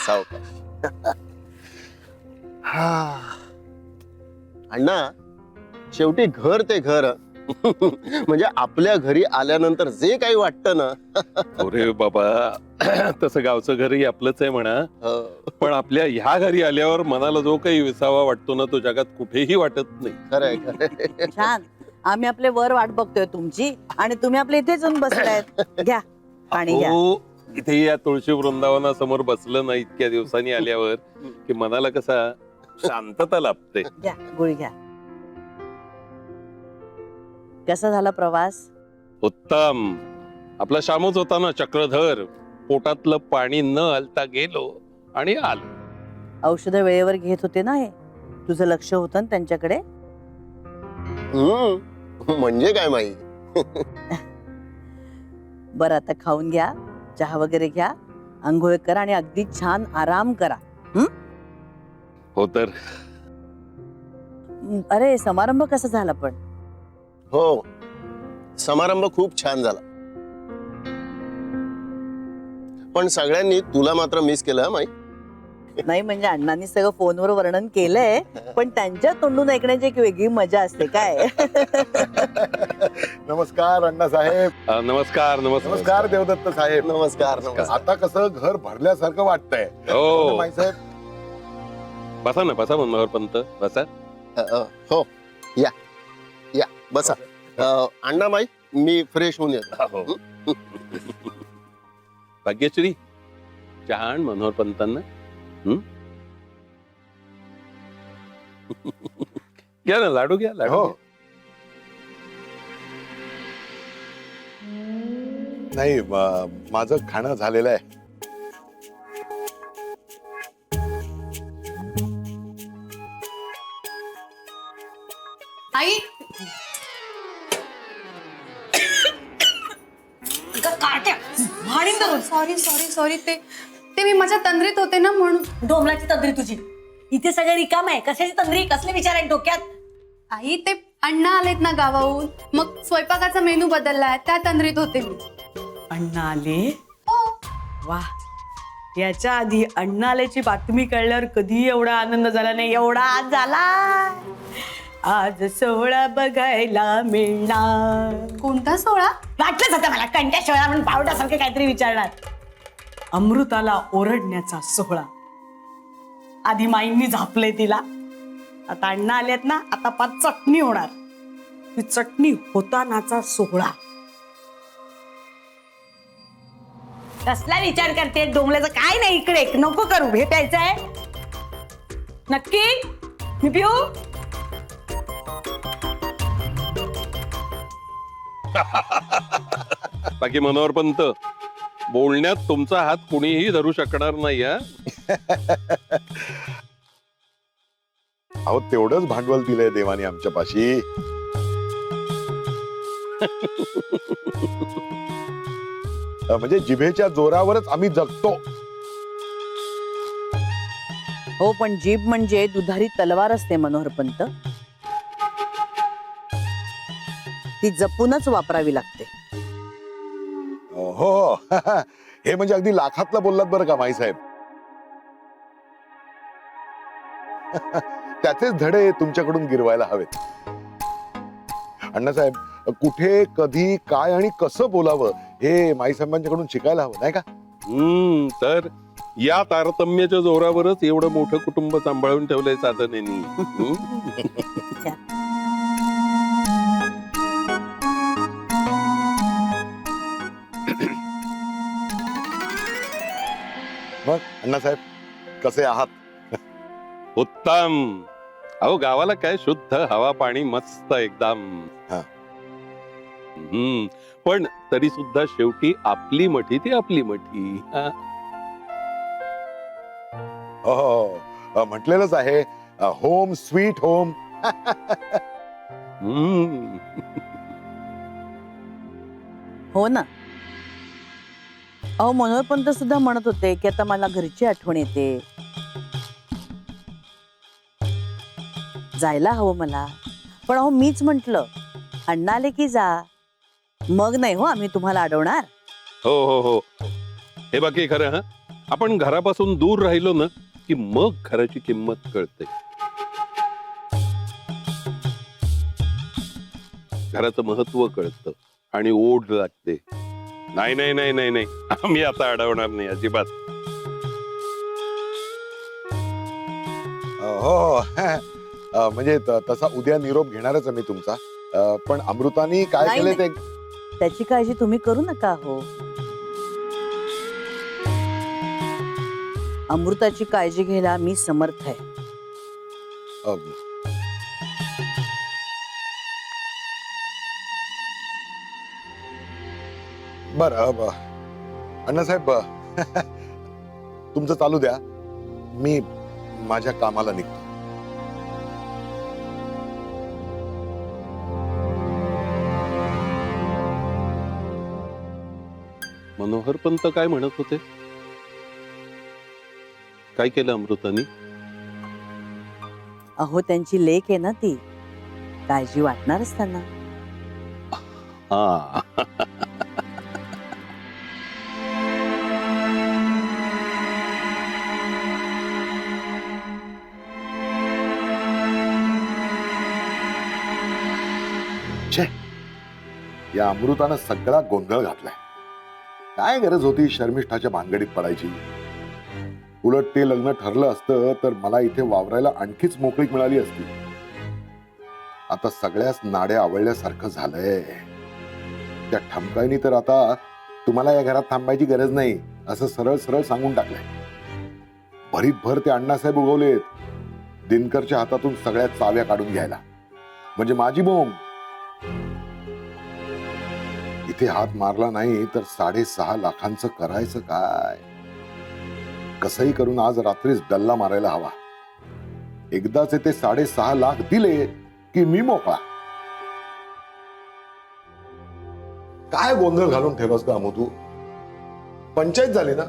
सावकाश. अण्णा, शेवटी घर ते घर. म्हणजे आपल्या घरी आल्यानंतर जे काही वाटतं ना. अरे बाबा, तसं गावचं घरही आपलंच आहे म्हणा, पण आपल्या ह्या घरी आल्यावर मनाला जो काही विसावा वाटतो ना, तो जगात कुठेही वाटत नाही. खरंय खरंय. छान. आम्ही आपले वर वाट बघतोय तुमची आणि तुम्ही आपले इथेच येऊन बसलायत. घ्या पाणी घ्या. हो, इथे या तुळशी वृंदावनासमोर बसलं ना इतक्या दिवसांनी आल्यावर की मनाला कसा शांतता लाभते. घ्या गोळी घ्या. कसा झाला प्रवास? उत्तम. आपला शामूच होता ना चक्रधर, पोटातलं पाणी न हलता गेलो आणि आलो. औषध वेळेवर घेत होते ना हे? तुझं लक्ष होतं ना त्यांच्याकडे? म्हणजे काय माई. बरं आता खाऊन घ्या, चहा वगैरे घ्या, आंघोळ करा आणि अगदी छान आराम करा. हो तर. अरे समारंभ कसा झाला पण? हो, समारंभ खूप छान झाला. पण सगळ्यांनी तुला मात्र मिस केलं माई. नाही म्हणजे अण्णांनी सगळं फोनवर वर्णन केलंय, पण त्यांच्या तोंडून ऐकण्याची एक वेगळी मजा असते. काय? नमस्कार अण्णा साहेब. नमस्कार. नमस्कार देवदत्त साहेब. नमस्कार नमस्कार. आता कसं घर भरल्यासारखं वाटतंय. हो, माई साहेब. बसा ना, बसा मनोहर पंत, बसा. हो, या या बसा. अण्णा माई, मी फ्रेश होऊन येतो. भाग्यश्री, चहा आण मनोहर पंतांना. घ्या ना, लाडू घ्या, लाडू हो. घ्या. नाही, माझं खाणं झालेलं आहे. आई सॉरी सॉरी सॉरी ते मी माझ्या तंद्रीत होते ना म्हणून. डोमलाची तंद्री तुझी. इथे सगळे रिकाम आहे. कशाची तंद्री? कसले विचार आहेत डोक्यात? आई ते अण्णा आलेत ना गावाहून, मग स्वयंपाकाचा मेनू बदललाय, त्या तंद्रीत होते मी. अण्णा आले? वा, याच्या आधी अण्णा आल्याची बातमी कळल्यावर कधी एवढा आनंद झाला नाही एवढा आज झाला. आज सोहळा बघायला मिळणार. कोणता सोहळा? वाटलंच होतं मला कंट्या सोहळा म्हणून पावडासारखं काहीतरी विचारणार. अमृताला ओरडण्याचा सोहळा. आधी माईंनी झापले तिला, आता अण्णा आलेत ना, आता पाच चटणी होणार. ती चटणी होतानाचा सोहळा. कसला विचार करते डोंगल्याचा? काय नाही, इकडे नको करू, भेटायचंय नक्की. मी पिऊ? बाकी मनोहर पंत, बोलण्यात तुमचा हात कुणीही धरू शकणार नाही. अहो, तेवढंच भांडवल दिलंय देवाने आमच्या पाशी. म्हणजे जिभेच्या जोरावरच आम्ही जगतो. हो, पण जीभ म्हणजे दुधारी तलवार असते मनोहर पंत. ती जपूनच वापरावी लागते. हो. हे म्हणजे अगदी लाखातला बोललात बरं का माई साहेब. त्याचेच धडे तुमच्याकडून गिरवायला हवेत. अण्णासाहेब, कुठे कधी काय आणि कसं बोलावं हे माई साहेबांच्याकडून शिकायला हवं नाही का? तर या तारतम्याच्या जोरावरच एवढं मोठं कुटुंब सांभाळून ठेवलंय साधनेनी. मग अण्णासाहेब कसे आहात? उत्तम. अहो, गावाला काय शुद्ध हवा पाणी मस्त एकदम. हा. पण तरी सुद्धा शेवटी आपली मठी ती आपली मठी. हो, म्हटलेलंच आहे, होम स्वीट होम. हो ना. अहो, मनोहर पंत सुद्धा म्हणत होते की आता मला घरची आठवण येते, जायला हवं मला. पण अहो, मीच म्हंटल अण्णा आले की जा, मग नाही हो आम्ही तुम्हाला अडवणार. हो हो हो, हे बाकी खरं हा, आपण घरापासून दूर राहिलो ना की मग घराची किंमत कळते. घराचं महत्व कळतं आणि ओढ लागते. नाही नाही नाही नाही नाही, आम्ही आता अडवणार नाही अजिबात. हो म्हणजे तसा उद्या निरोप घेणारच आहे मी तुमचा. पण अमृतानी काय नाही, केलं ते त्याची काळजी तुम्ही करू नका हो. अमृताची काळजी घ्यायला मी समर्थ आहे. अ, बर अण्णासाहेब तुमचं चालू द्या, मी माझ्या कामाला निघतो. मनोहर पंत काय म्हणत होते? काय केलं अमृतानी? अहो त्यांची लेक आहे ना ती, काळजी वाटणारच त्यांना. हा या अमृतानं सगळा गोंधळ घातलाय. काय गरज होती शर्मिष्ठाच्या भानगडीत पडायची? उलट ते लग्न ठरलं असतं तर मला इथे वावरायला आणखीच मोकळीक मिळाली असती. आता सगळ्याच नाड्या आवळल्यासारखं झालंय. त्या ठमकाईनी तर आता तुम्हाला या घरात थांबायची गरज नाही असं सरळ सरळ सांगून टाकलंय. भरीत भर ते अण्णासाहेब उगवलेत दिनकरच्या हातातून सगळ्या चाव्या काढून घ्यायला. म्हणजे माझी बोंब. इथे हात मारला नाही तर 6.5 लाखांचं करायचं काय? कसंही करून आज रात्रीच डल्ला मारायला हवा. एकदाच ते 6.5 लाख दिले की मी मोकळा. काय गोंधळ घालून ठेवलास का अमो तू? पंचायत झाली ना?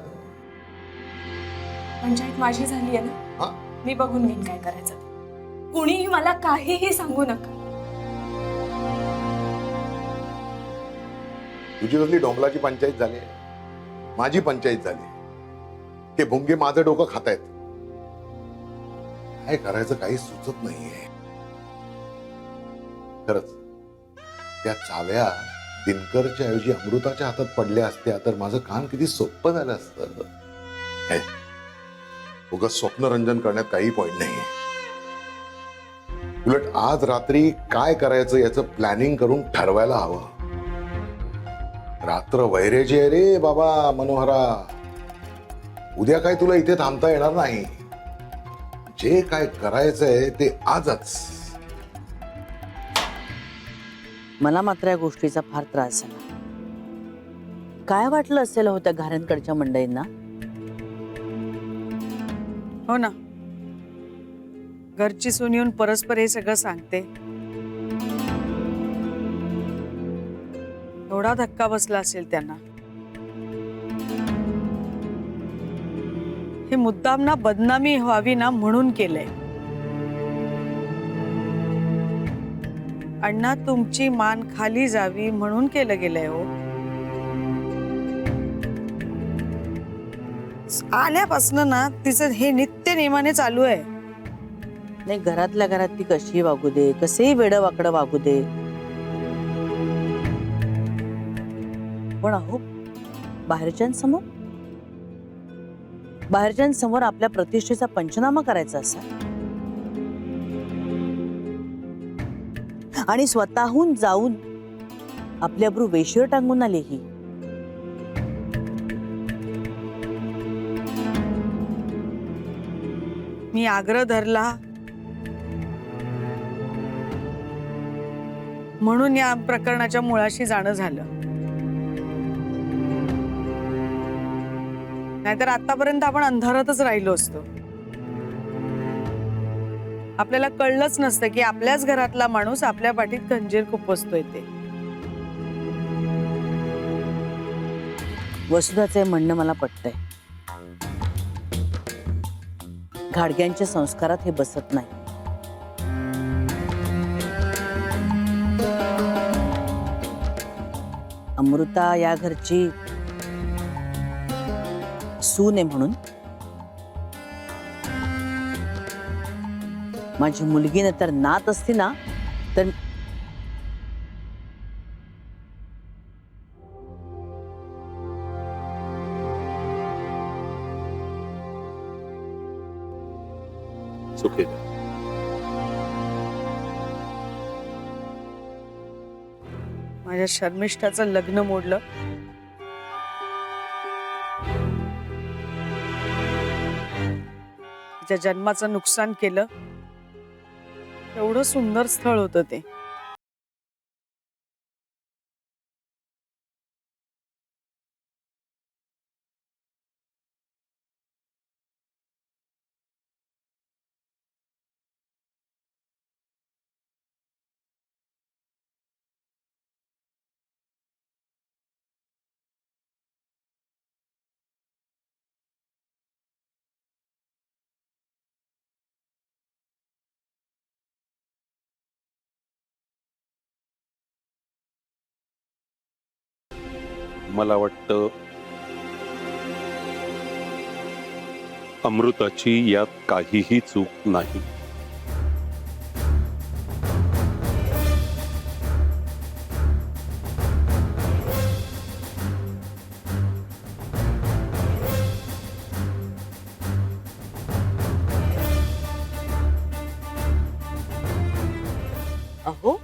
पंचायत माझी झाली आहे हा? ना, मी बघून घेईन काय करायचं ते. कुणीही मला काहीही सांगू नका. तुझी कसली डोंबलाची पंचायत झाली, माझी पंचायत झाली. ते भुंगे माझं डोकं खातायत. काय करायचं काही सुचत नाहीये. खरंच त्या चाव्या दिनकरच्या ऐवजी अमृताच्या हातात पडल्या असत्या तर माझं काम किती सोपं झालं असतं. काय उगाच स्वप्नरंजन करण्यात काही पॉइंट नाहीये. उलट आज रात्री काय करायचं याचं प्लॅनिंग करून ठरवायला हवं. रात्र वैरेची आहे रे बाबा मनोहरा. उद्या काय तुला इथे थांबता येणार नाही. जे काय करायचंय ते आजच. मला मात्र या गोष्टीचा फार त्रास झाला. काय वाटलं असेल हो त्या घरांकडच्या मंडळींना? हो ना, घरची सून येऊन परस्पर हे सगळं सांगते. एवढा धक्का बसला असेल त्यांना. हे मुद्दाम ना बदनामी व्हावी ना म्हणून केलंय. अण्णा तुमची मान खाली जावी म्हणून केलं गेलंय हो. आल्यापासनं ना तिचं हे नित्य नेमाने चालू आहे. नाही, घरातल्या घरात ती कशी वागू दे, कसेही वेडं वाकडं वागू दे, पण अहो बाहेरच्यांसमोर आपल्या प्रतिष्ठेचा पंचनामा करायचा असा आणि स्वतःहून जाऊन आपल्या अब्रू वेशीवर टांगून आले ही. मी आग्रह धरला म्हणून या प्रकरणाच्या मुळाशी जाणं झालं. नाहीतर आतापर्यंत आपण अंधारातच राहिलो असतो. आपल्याला कळलंच नसतं की आपल्याच घरातला माणूस आपल्या पाठीत खंजीर खुपसतोय ते. वसुधाचे म्हणणं मला पटतंय. घाडग्यांच्या संस्कारात हे बसत नाही. अमृता या घरची सून आहे म्हणून. माझी मुलगी न तर नात असती ना तर सुखी माझ्या शर्मिष्ठाचं लग्न मोडलं. तिच्या जन्माचं नुकसान केलं. एवढं सुंदर स्थळ होतं ते. मला वाटतं अमृताची यात काहीही चूक नाही. अहो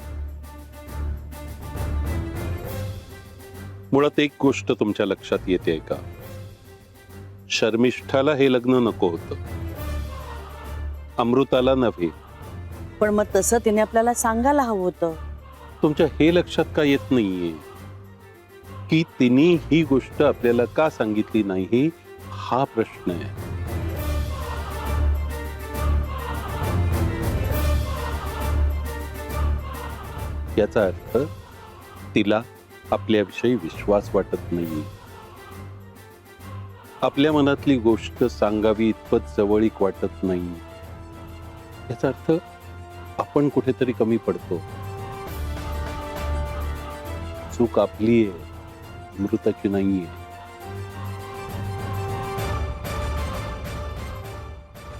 मुळात एक गोष्ट तुमच्या लक्षात येते का? शर्मिष्ठाला हे लग्न नको होतं, अमृताला नव्हे. पण मग तसं तिने आपल्याला सांगायला हवं होतं. तुमच्या हे लक्षात का येत नाहीये की तिने ही गोष्ट आपल्याला का सांगितली नाही, हा प्रश्न आहे. याचा अर्थ तिला आपल्याविषयी विश्वास वाटत नाही. आपल्या मनातली गोष्ट सांगावी इतपत जवळीक वाटत नाही. याचा अर्थ आपण कुठेतरी कमी पडतो. चूक आपली आहे, अमृताची नाहीये.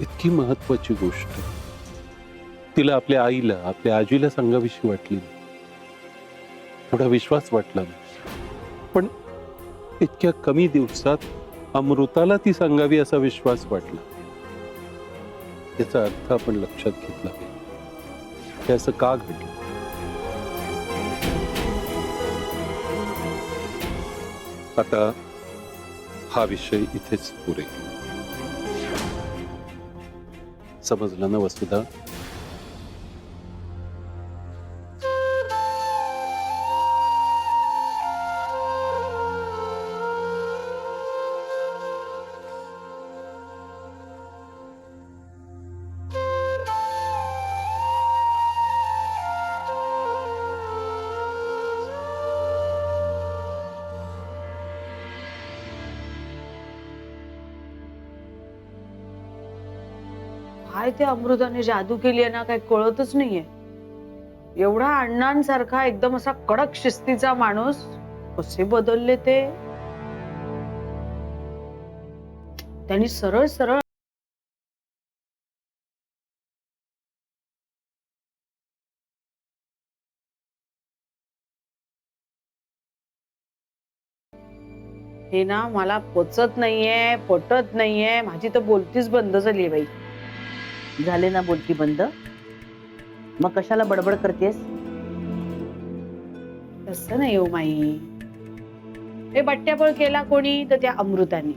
इतकी महत्वाची गोष्ट तिला आपल्या आईला, आपल्या आजीला सांगावीशी वाटली, थोडा विश्वास वाटला. पण इतक्या कमी दिवसात अमृताला ती सांगावी असा विश्वास वाटला. याचा अर्थ आपण लक्षात घेतला पाहिजे, हे असं का घडलं. आता हा विषय इथेच पुरे. समजलं ना वसुधा? काय ते अमृताने जादू केली आहे ना, काही कळतच नाहीये. एवढा अण्णांसारखा एकदम असा कडक शिस्तीचा माणूस कसे बदलले ते. त्यांनी सरळ सरळ हे ना मला पचत नाहीये, पटत नाहीये. माझी तर बोलतीच बंद झाली बाई. झाले ना बोलती बंद? मग कशाला बडबड करतेस? तसं नाही हो माई. हे बट्ट्याबळ केला कोणी तर त्या अमृताने,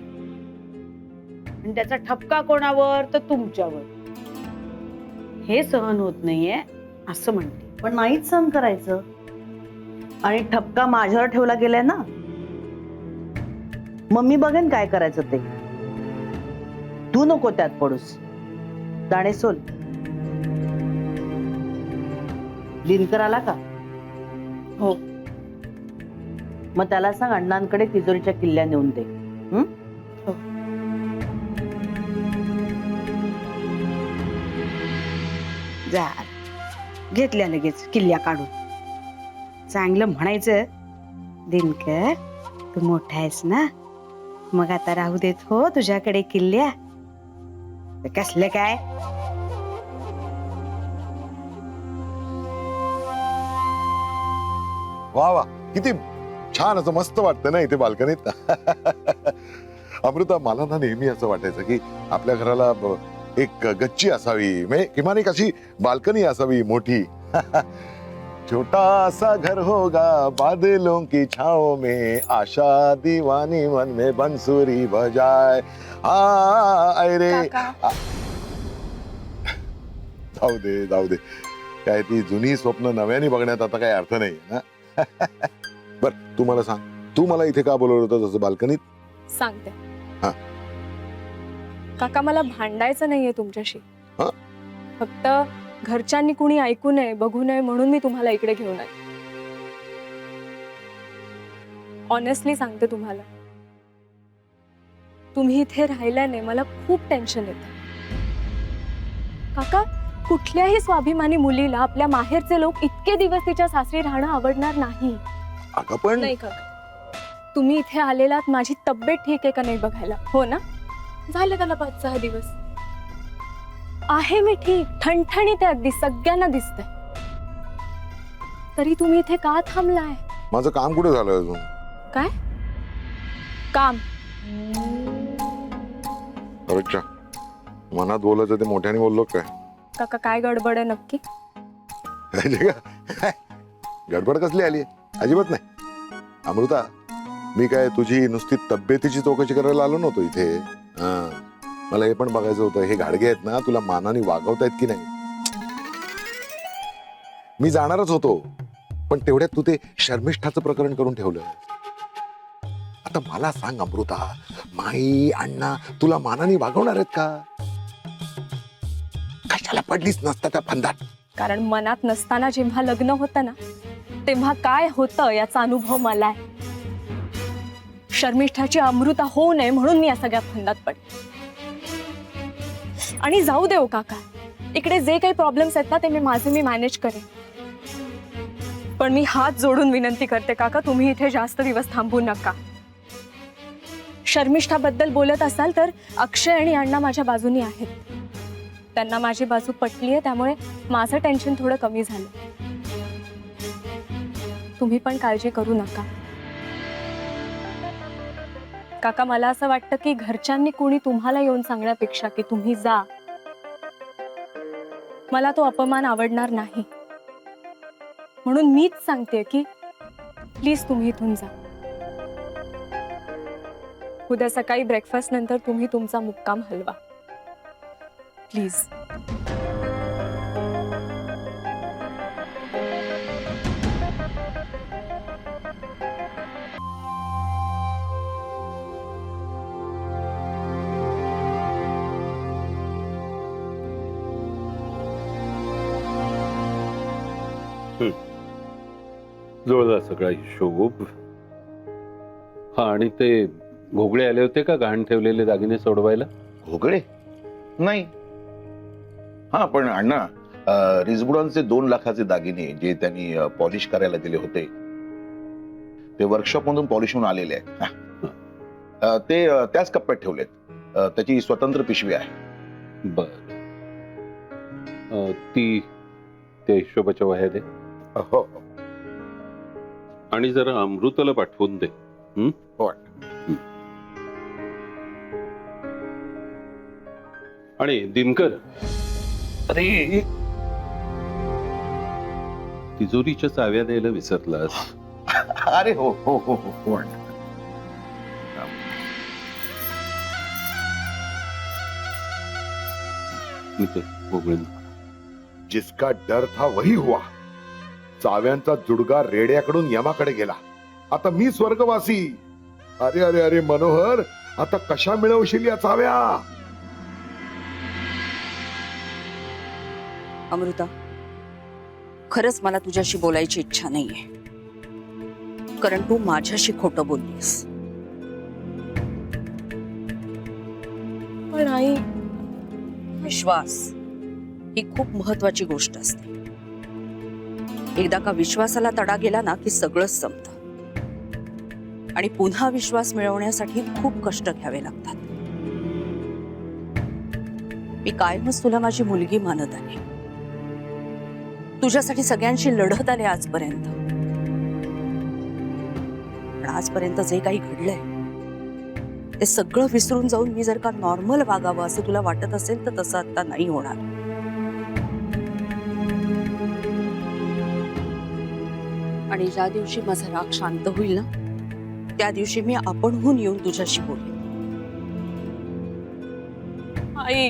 आणि त्याचा ठपका कोणावर तर तुमच्यावर. हे सहन होत नाहीये असं म्हणते. पण नाहीच सहन करायचं. आणि ठपका माझ्यावर ठेवला गेलाय ना, मग मी बघेन काय करायचं ते. तू नको त्यात पडूस. दाणे सोल. दिनकर आला का? हो. मग त्याला सांग अण्णांकडे तिजोरीच्या किल्ल्या नेऊन दे. हो. जा घेतल्या लगेच किल्ल्या काढून. चांगलं म्हणायचं, दिनकर तू मोठा आहेस ना, मग आता राहू देत हो तुझ्याकडे किल्ल्या. कसले काय वा वा, किती छान, असं मस्त वाटतं ना इथे बाल्कनीत. अमृता, मला ना नेहमी असं वाटायचं की आपल्या घराला एक गच्ची असावी, म्हणजे किमान एक अशी बाल्कनी असावी मोठी. छोटा सा घर होगा बादलों की छाओ में, आशा दीवानी मन में बंसुरी बजाए. अरे काका. जाऊ दे जाऊ दे, काय ती जुनी स्वप्न नव्याने बघण्यात आता काही अर्थ नाही ना. बर, तू मला सांग, तू मला इथे का बोलवलं होतं तसं बाल्कनीत? सांगते. हा. काका, मला भांडायचं नाहीये तुमच्याशी. हा? फक्त घरच्यांनी कुणी ऐकू नये, बघू नये म्हणून मी तुम्हाला इकडे घेऊन आले. ऑनेस्टली सांगते तुम्हाला, तुम्ही इथे राहिल्याने मला खूप टेन्शन येतं. काका, कुठल्याही स्वाभिमानी मुलीला आपल्या माहेरचे लोक इतके दिवस तिच्या सासरी राहणं आवडणार नाही. अगं पण नाही काका, तुम्ही इथे आलेलात माझी तब्येत ठीक आहे का नाही बघायला, हो ना? झालं त्याला 5-6 दिवस. आहे मी ठीक, ठणठणीत आहे अगदी, सगळ्यांना दिसतंय. तरी तुम्ही इथे का थांबलाय? माझं काम कुठे झालं अजून? काय काम? अच्छा, मनात बोलायचं ते मोठ्याने बोललो काय? काका, काय गडबड आहे नक्की? गडबड कसली आली? अजिबात नाही. अमृता, मी काय तुझी नुसती तब्येतीची चौकशी करायला आलो नव्हतो इथे. मला हे पण बघायचं होतं, हे गाडगे आहेत ना, तुला मानाने वागवतायत की नाही. मी जाणारच होतो, पण तेवढ्यात तू ते शर्मिष्ठाचं प्रकरण करून ठेवलं. आता मला सांग अमृता, माई अण्णा तुला मानाने वागवणार आहेत का? कशाला पडलीच नसता त्या फंदात? कारण मनात नसताना जेव्हा लग्न होतं ना, तेव्हा काय होतं याचा अनुभव मला आहे. शर्मिष्ठाची अमृता होऊ नये म्हणून मी या सगळ्या फंदात पडले. आणि जाऊ देऊ काका, इकडे जे काही प्रॉब्लेम्स आहेत ना, ते मी मॅनेज करेन. पण मी हात जोडून विनंती करते काका, तुम्ही इथे जास्त दिवस थांबू नका. शर्मिष्ठाबद्दल बोलत असाल तर अक्षय आणि अण्णा माझ्या बाजूनी आहेत. त्यांना माझी बाजू पटली आहे, त्यामुळे माझं टेन्शन थोडं कमी झालं. तुम्ही पण काळजी करू नका काका. मला असं वाटतं की घरच्यांनी कुणी तुम्हाला येऊन सांगण्यापेक्षा की तुम्ही जा, मला तो अपमान आवडणार नाही. म्हणून मीच सांगते की प्लीज तुम्ही इथून जा. उद्या सकाळी ब्रेकफास्ट नंतर तुम्ही तुमचा मुक्काम हलवा प्लीज. जुळला सगळा हिशोब. हा, आणि ते घोगळे आले होते का गहाण ठेवलेले दागिने सोडवायला? घोगळे नाही. हा, पण अण्णा, रिजबुडांचे 2 लाखाचे दागिने जे त्यांनी पॉलिश करायला दिले होते, ते वर्कशॉप मधून पॉलिश होऊन आलेले आहेत. ते त्याच कप्प्यात ठेवलेत. त्याची स्वतंत्र पिशवी आहे. बर, ती त्या हिशोबाच्या वह्या दे. हो. आणि जरा अमृताला पाठवून दे. हो. आणि दिनकर, अरे, तिजोरीच्या चाव्या द्यायला विसरलास. अरे हो हो हो हो. जिसका डर था वही हुआ. चाव्यांचा जुडगा रेड्याकडून यमाकडे गेला. आता मी स्वर्गवासी. अरे अरे अरे मनोहर, आता कशा मिळवशील या चाव्या? अमृता, खरंच मला तुझ्याशी बोलायची इच्छा नाहीये, कारण तू माझ्याशी खोटं बोललीस. पण आई, विश्वास ही खूप महत्वाची गोष्ट असते. एकदा का विश्वासाला तडा गेला ना की सगळंच संपतं. आणि पुन्हा विश्वास मिळवण्यासाठी खूप कष्ट घ्यावे लागतात. मी कायमच तुला माझी मुलगी मानत आले, तुझ्यासाठी सगळ्यांशी लढत आले आजपर्यंत. पण आजपर्यंत जे काही घडलंय ते सगळं विसरून जाऊन मी जर का नॉर्मल वागावं असं तुला वाटत असेल तर तसं आता नाही होणार. आणि ज्या दिवशी माझा राग शांत होईल ना त्या दिवशी मी आपणहून येऊन तुझ्याशी बोलेन. आई,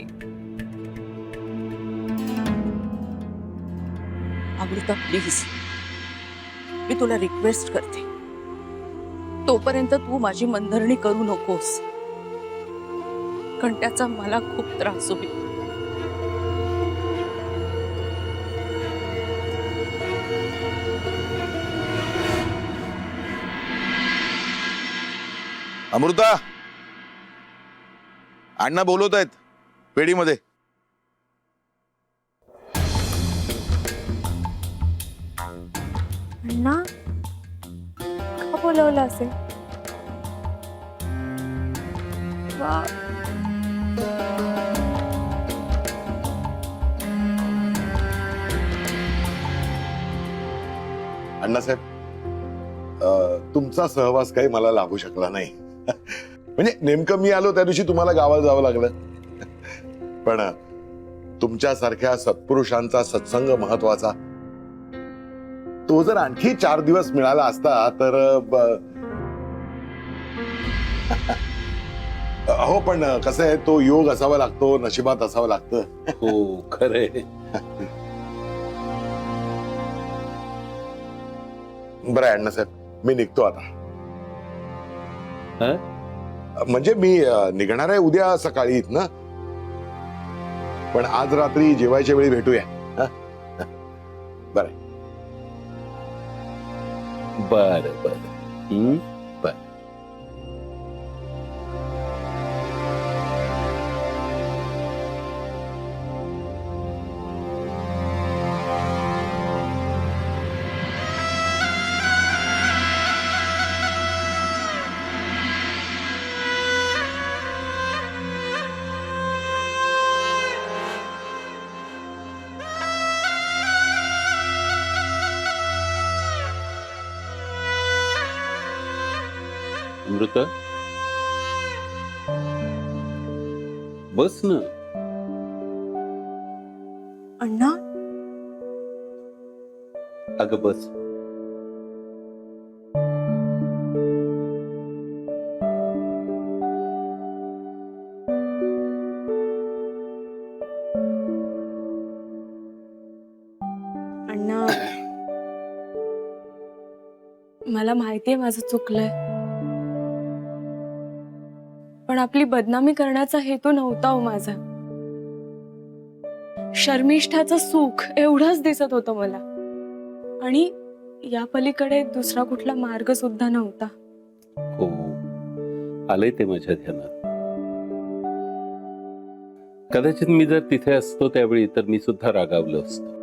अमृता प्लीज, मी तुला रिक्वेस्ट करते, तोपर्यंत तू माझी मनधरणी करू नकोस, कारण त्याचा मला खूप त्रास होईल. अमृता, अण्णा बोलवत आहेत पेढीमध्ये. अण्णा का बोलवलं असेल? वा, अण्णासाहेब, तुमचा सहवास काही मला लाभू शकला नाही. म्हणजे नेमकं मी आलो त्या दिवशी तुम्हाला गावाला जावं लागलं. पण तुमच्यासारख्या सत्पुरुषांचा सत्संग महत्वाचा. तो जर आणखी 4 दिवस मिळाला असता तर हो, पण कसं आहे, तो योग असावा लागतो, नशिबात असावं लागतं. हो, खरंय. बरं आहे अण्णासाहेब, मी निघतो आता. हं? म्हणजे मी निघणार आहे उद्या सकाळी ना, पण आज रात्री जेवायच्या वेळी भेटूया. बरं. बरं बरं. बरं. अमृता, बस ना. अण्णा, अगं बस. अण्णा, मला माहितीये माझं चुकलंय, पण आपली बदनामी करण्याचा हेतू नव्हता हो माझा. शर्मिष्ठाचं सुख एवढंच दिसत होतं मला, आणि या पलीकडे दुसरा कुठला मार्ग सुद्धा नव्हता. हो, आलंय ते माझ्या ध्यानात. कदाचित मी जर तिथे असतो त्यावेळी तर मी सुद्धा रागावलो असतो.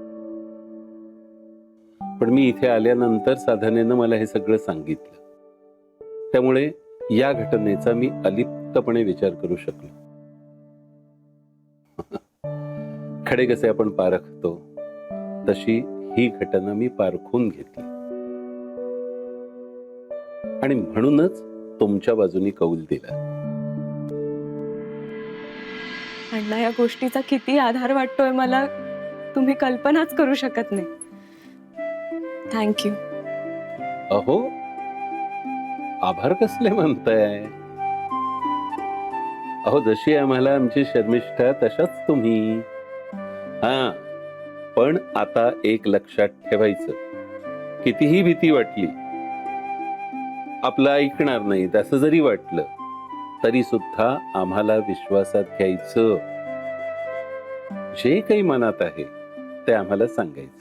पण मी इथे आल्यानंतर साधनेनं मला हे सगळं सांगितलं, त्यामुळे या घटनेचा मी अलिप्तपणे विचार करू शकलो. खडे कसे आपण पारखतो तशी ही घटना मी पारखून घेतली, आणि म्हणूनच तुमच्या बाजूनी कौल दिला. अण्णा, या गोष्टीचा किती आधार वाटतोय मला तुम्ही कल्पनाच करू शकत नाही. थँक्यू. अहो, आभार कसले म्हणताय? अहो, जशी आम्हाला आमची शर्मिष्ठा तशाच तुम्ही. हा, पण आता एक लक्षात ठेवायचं, कितीही भीती वाटली, आपलं ऐकणार नाही असं जरी वाटलं तरी सुद्धा आम्हाला विश्वासात घ्यायचं. जे काही मनात आहे ते आम्हाला सांगायचं.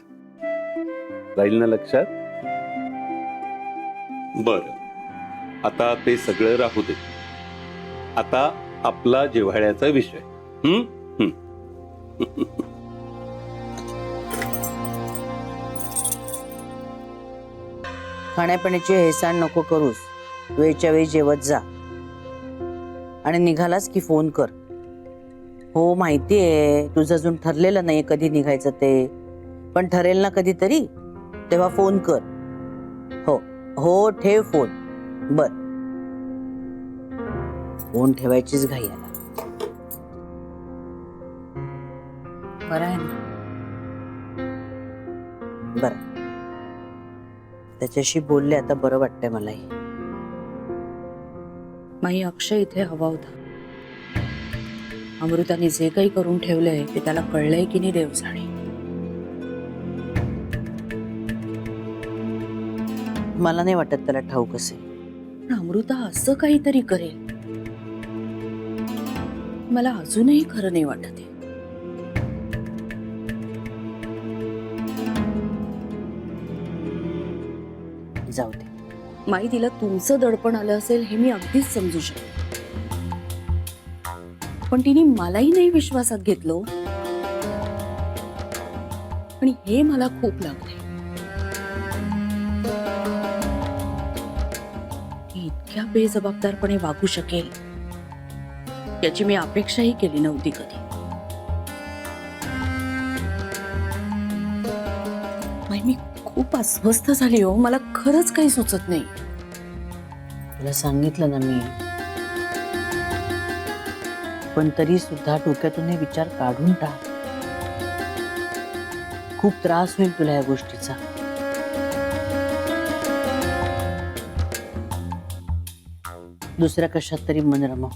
राहील ना लक्षात? बरं, आता ते सगळं राहू दे. आता आपला जिव्हाळ्याचा विषय. खाण्यापिण्याची हेळसांड नको करूस. वेळच्या वेळी जेवत जा आणि निघालास की फोन कर. हो माहितीये तुझं अजून ठरलेलं नाही कधी निघायचं ते, पण ठरेल ना कधीतरी, तेव्हा फोन कर. हो हो ठेव फोन. बर, फोन ठेवायचीच घाई आला. बरं आहे ना? बर, त्याच्याशी बोलले आता बरं वाटतंय मलाही. माई अक्षय इथे हवा होता. अमृताने जे काही करून ठेवलंय ते त्याला कळलंय की नाही देव जाणे. मला नाही वाटत त्याला ठाऊक असेल. पण अमृता असं काहीतरी करेल मला अजूनही खरं नाही वाटत आहे. जाऊ दे. माई तिला तुमचं दडपण आलं असेल हे मी अगदीच समजू शकते, पण तिने मलाही नाही विश्वासात घेतलं आणि हे मला खूप लागलंय. ती इतक्या बेजबाबदारपणे वागू शकेल याची मी अपेक्षाही केली नव्हती कधी. माई मी खूप अस्वस्थ झाली हो, मला खरंच काही सुचत नाही. तुला सांगितलं ना मी, पण तरी सुद्धा डोक्यातून हे विचार काढून टाक. खूप त्रास होईल तुला या गोष्टीचा. दुसऱ्या कशात तरी मन रमव.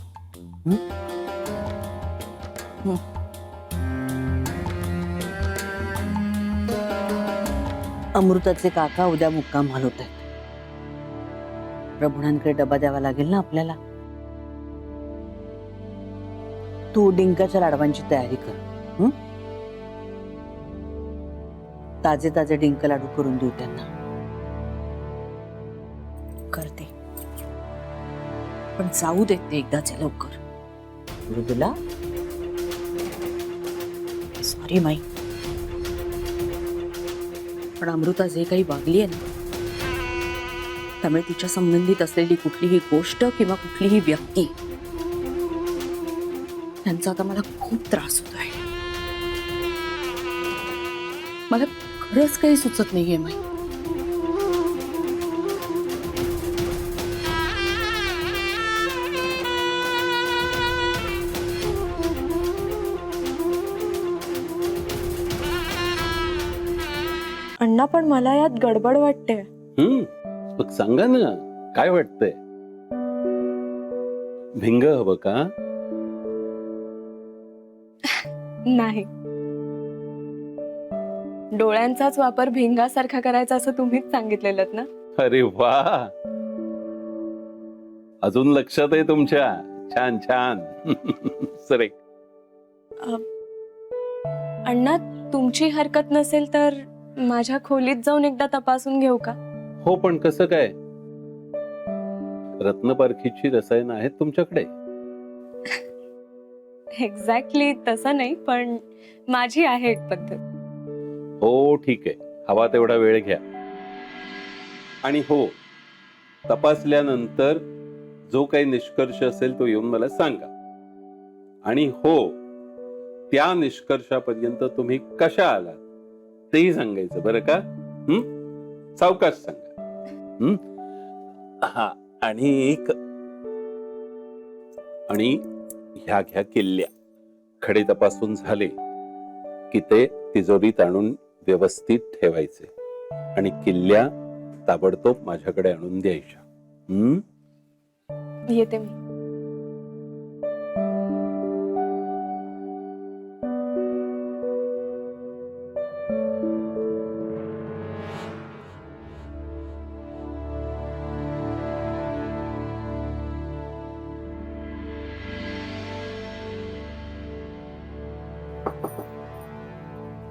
अमृताचे काका उद्या मुक्काम हलवत आहेत. प्रभुणांकडे डबा द्यावा लागेल ना आपल्याला. तू डिंकाच्या लाडवांची तयारी कर. ताजे ताजे डिंक लाडू करून देऊ त्यांना. करते, पण जाऊ देत नाही एकदाचे लवकर. मृदुला, सॉरी माई, पण अमृता जे काही वागली आहे ना त्यामुळे तिच्या संबंधित असलेली कुठलीही गोष्ट किंवा कुठलीही व्यक्ती त्यांचा आता मला खूप त्रास होतोय. मला खरंच काही सुचत नाहीये माई. अण्णा पण मला यात गडबड वाटते. मग सांगा ना काय वाटतंय? भिंग हवं का? नाही, डोळ्यांचाच वापर भिंगासारखा करायचा असं तुम्हीच सांगितलेलं ना. अरे वा, अजून लक्षात आहे तुमच्या. छान छान. सरे अण्णा तुमची हरकत नसेल तर माझ्या खोलीत जाऊन एकदा तपासून घेऊ का? हो, पण कसं काय? रत्नपारखीची रसायनं आहेत तुमच्याकडे? एक्झॅक्टली तसं नाही, पण माझी आहे एक पद्धत. हो ठीक आहे, हवा तेवढा वेळ घ्या. आणि हो, तपासल्यानंतर जो काही निष्कर्ष असेल तो येऊन मला सांगा. आणि हो, त्या निष्कर्षापर्यंत तुम्ही कशा आलात तेही सांगायचं बरं का? सावकाश सांगा. हा, आणि ह्या घ्या किल्ल्या. खडे तपासून झाले की ते तिजोरीत आणून व्यवस्थित ठेवायचे आणि किल्ल्या ताबडतोब माझ्याकडे आणून द्यायच्या. येते मी.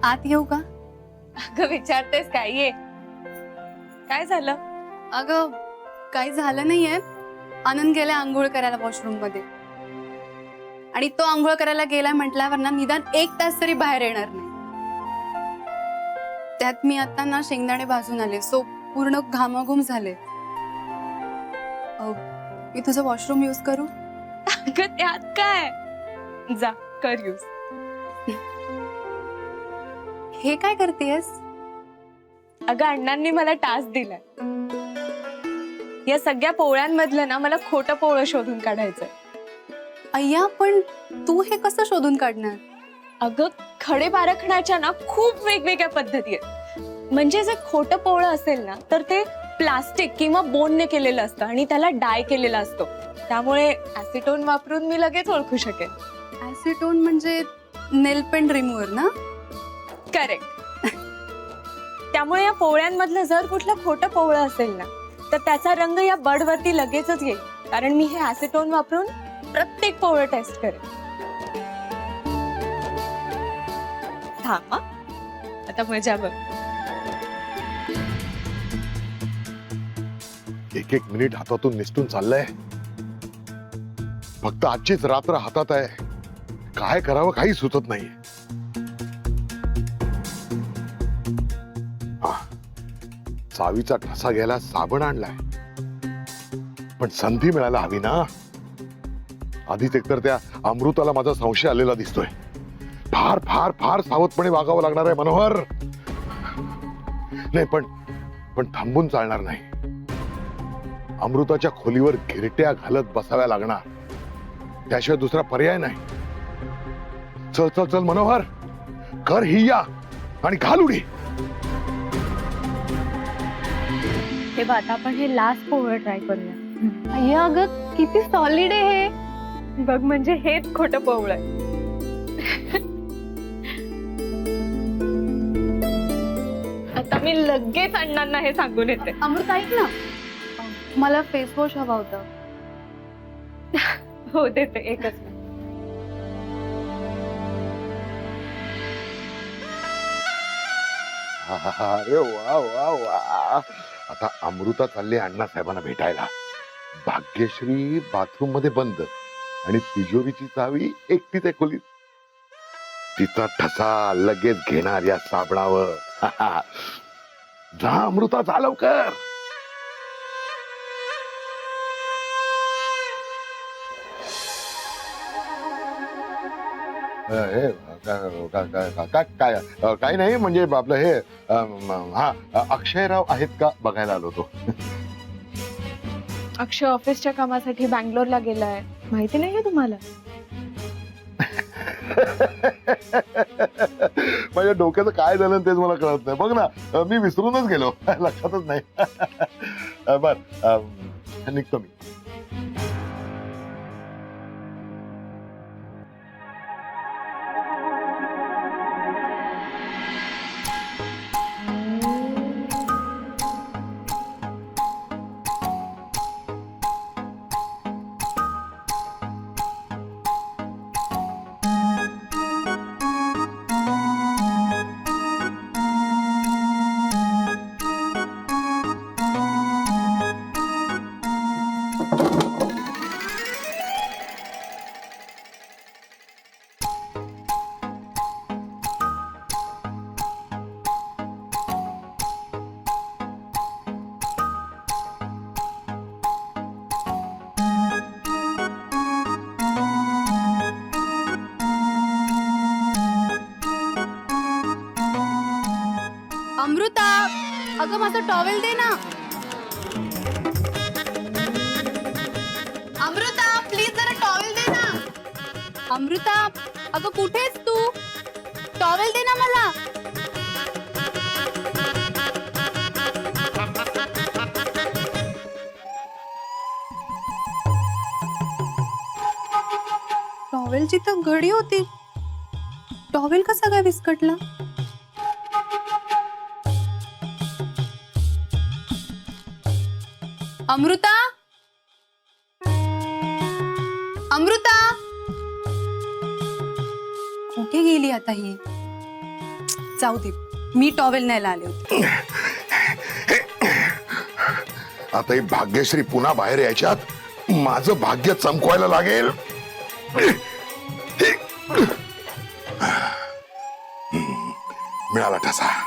आत येऊ का? अगं विचारतेस काय? ये. काय झालं? अगं काही झालं नाहीये. आनंद गेला आंघोळ करायला वॉशरूम मध्ये, आणि तो आंघोळ करायला गेला म्हटल्यावर ना निदान 1 तास तरी बाहेर येणार नाही. त्यात मी आता ना शेंगदाणे भाजून आले, सो पूर्ण घामाघूम झाले. मी तुझं वॉशरूम यूज करू? अगं त्यात काय, जा कर यूज. हे काय करतेस? अगं अण्णांनी मला टास्क दिलाय. या सगळ्या पोळ्यांमधलं ना मला खोटं पोळं शोधून काढायचंय. अय्या, पण तू हे कसं शोधून काढणार? अगं खडे पारखण्याच्या ना खूप वेगवेगळ्या पद्धती आहेत. म्हणजे जे खोटं पोळं असेल ना तर ते प्लास्टिक किंवा बोनने केलेलं असतं आणि त्याला डाय केलेला असतो. त्यामुळे ऍसिटोन वापरून मी लगेच ओळखू शकेन. ऍसिटोन म्हणजे नेल पेंट रिमूव्हर ना? करेक्ट. त्यामुळे या पोळ्यांमधलं जर कुठलं खोटं पोळं असेल ना तर त्याचा रंग या बडवरती लगेचच येईल, कारण मी हे ऍसिटोन वापरून प्रत्येक पोळं टेस्ट करेन. थांब, आता मजा बघ. एक एक मिनिट हातातून निसटून चाललंय. फक्त आजचीच रात्र हातात आहे. काय करावं काही सुचत नाहीये. चावीचा ठसा घ्यायला साबण आणलाय, पण संधी मिळायला हवी ना. आधीच एकतर त्या अमृताला माझा संशय आलेला दिसतोय. फार फार फार सावधपणे वागावं लागणार आहे मनोहर. नाही पण थांबून चालणार नाही. अमृताच्या खोलीवर घिरट्या घालत बसाव्या लागणार, त्याशिवाय दुसरा पर्याय नाही. चल चल चल मनोहर, कर ही या आणि घाल उडी. हे बघ, आता आपण हे लास्ट पोळं ट्राय करूया. अय्या अगं किती सॉलिड आहे हे. बघ, म्हणजे हेच खोटं पोळं आहे. आता मी लगेच अण्णांना हे सांगून येते. अमृत ऐक ना, मला फेस वॉश हवा होता. हो देते, एकच. अरे वा वा वा. आता अमृता चालली अण्णा साहेबांना भेटायला. भाग्यश्री बाथरूम मध्ये बंद आणि तिजोरीची चावी एकटीच आहे खोलीत. तिचा ठसा लगेच घेणार या साबणावर. जा अमृता, जा लवकर. काही नाही, म्हणजे आपलं हे हा अक्षयराव आहेत का बघायला आलो होतो. अक्षय ऑफिसच्या कामासाठी बँगलोरला गेलाय, माहिती नाही का तुम्हाला? माझ्या डोक्याचं काय झालं तेच मला कळत नाही. बघ ना, मी विसरूनच गेलो, लक्षातच नाही. बर, निघतो मी. अमृता, अगं माझा टॉवेल दे ना. अमृता प्लीज जरा टॉवेल दे ना. अमृता, अगं कुठेस तू? टॉवेल दे ना मला. टॉवेलची तर घडी होती. टॉवेल कसा काय विस्कटला? अमृता, अमृता, कुठे गेली आता ही? जाऊ दे, मी टॉवेल न्यायला आले होते. आता ही भाग्यश्री पुन्हा बाहेर यायच्यात माझं भाग्य चमकवायला लागेल. मिळाला ठसा.